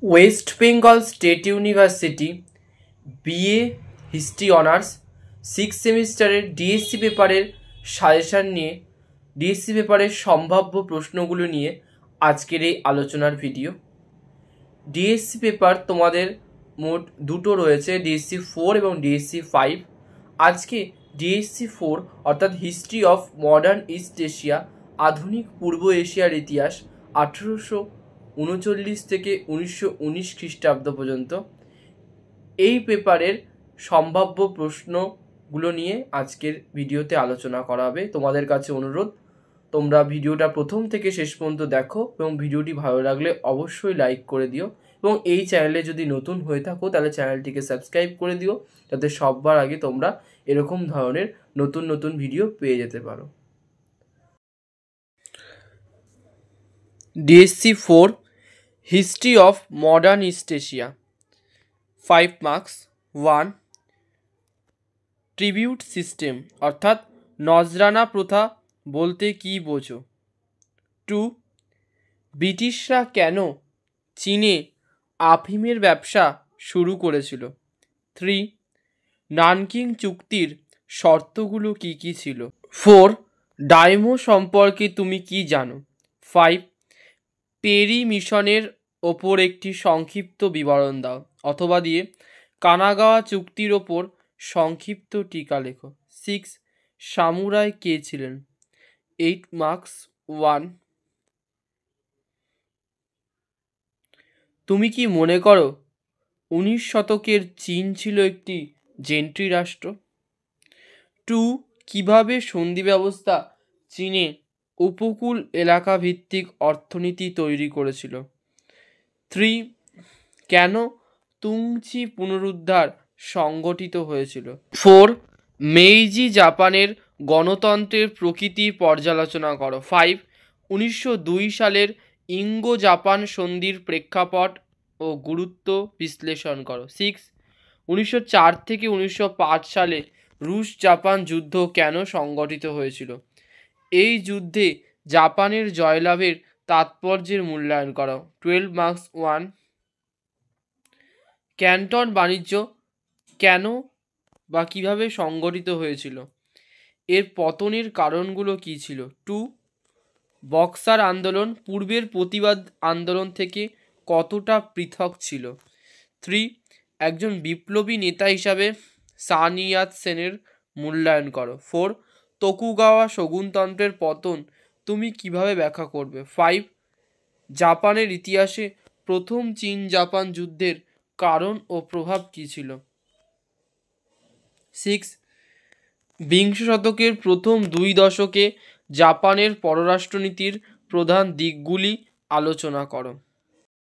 West Bengal state university BA history honours 6th সেমিস্টারের DSC পেপারের suggestion নিয়ে ডিএসসি পেপারের সম্ভাব্য প্রশ্নগুলো নিয়ে আজকের এই আলোচনার ভিডিও। ডিএসসি পেপার তোমাদের মোট দুটো রয়েছে, ডিএসসি 4 এবং ডিএসসি 5। আজকে ডিএসসি 4 অর্থাৎ history of modern east Asia, আধুনিক পূর্ব এশিয়ার ইতিহাস 1839 থেকে 1919 খ্রিস্টাব্দ পর্যন্ত, এই পেপারের সম্ভাব্য প্রশ্নগুলো নিয়ে আজকের ভিডিওতে আলোচনা করা হবে। তোমাদের কাছে অনুরোধ, তোমরা ভিডিওটা প্রথম থেকে শেষ পর্যন্ত দেখো এবং ভিডিওটি ভালো লাগলে অবশ্যই লাইক করে দিও, এবং এই চ্যানেলে যদি নতুন হয়ে থাকো তাহলে চ্যানেলটিকে সাবস্ক্রাইব করে দিও, যাতে সবার আগে তোমরা এরকম ধরনের নতুন নতুন ভিডিও পেয়ে যেতে পারো। DSC 4 history of modern east Asia, 5 marks. 1. Tribute system অর্থাৎ নজরানা প্রথা বলতে কী বোঝো? 2. ব্রিটিশরা কেন চীনে আফিমের ব্যবসা শুরু করেছিল? 3. নানকিং চুক্তির শর্তগুলো কী কী ছিল? 4. ডাইমো সম্পর্কে তুমি কি জানো? 5. পেরি মিশনের ওপর একটি সংক্ষিপ্ত বিবরণ দাও, অথবা দিয়ে কানাগাওয়া চুক্তির ওপর সংক্ষিপ্ত টিকা লেখো। 6. সামুরাই কে ছিলেন? 8 মার্কস। 1. তুমি কি মনে করো 19 শতকের চীন ছিল একটি জেন্ট্রি রাষ্ট্র? 2. কিভাবে সন্ধি ব্যবস্থা চীনে উপকূল এলাকা ভিত্তিক অর্থনীতি তৈরি করেছিল? 3. কেন তুংচি পুনরুদ্ধার সংগঠিত হয়েছিল? 4. মেইজি জাপানের গণতন্ত্রের প্রকৃতি পর্যালোচনা করো। 5. 1902 সালের ইঙ্গো জাপান সন্ধির প্রেক্ষাপট ও গুরুত্ব বিশ্লেষণ করো। 6. 1904 থেকে 1905 সালে রুশ জাপান যুদ্ধ কেন সংগঠিত হয়েছিল? এই যুদ্ধে জাপানের জয়লাভের তাৎপর্যের মূল্যায়ন করো। 12 মার্কস। 1. ক্যান্টন বাণিজ্য কেন বা কিভাবে সংগঠিত হয়েছিল? এর পতনের কারণগুলো কী ছিল? 2. বক্সার আন্দোলন পূর্বের প্রতিবাদ আন্দোলন থেকে কতটা পৃথক ছিল? 3. একজন বিপ্লবী নেতা হিসাবে সান ইয়াত সেনের মূল্যায়ন করো। 4. তোকুগাওয়া শোগুনতন্ত্রের পতন তুমি কিভাবে ব্যাখ্যা করবে? 5. জাপানের ইতিহাসে প্রথম চীন জাপান যুদ্ধের কারণ ও প্রভাব কী ছিল? 6. বিংশ শতকের প্রথম 2 দশকে জাপানের পররাষ্ট্রনীতির প্রধান দিকগুলি আলোচনা করো।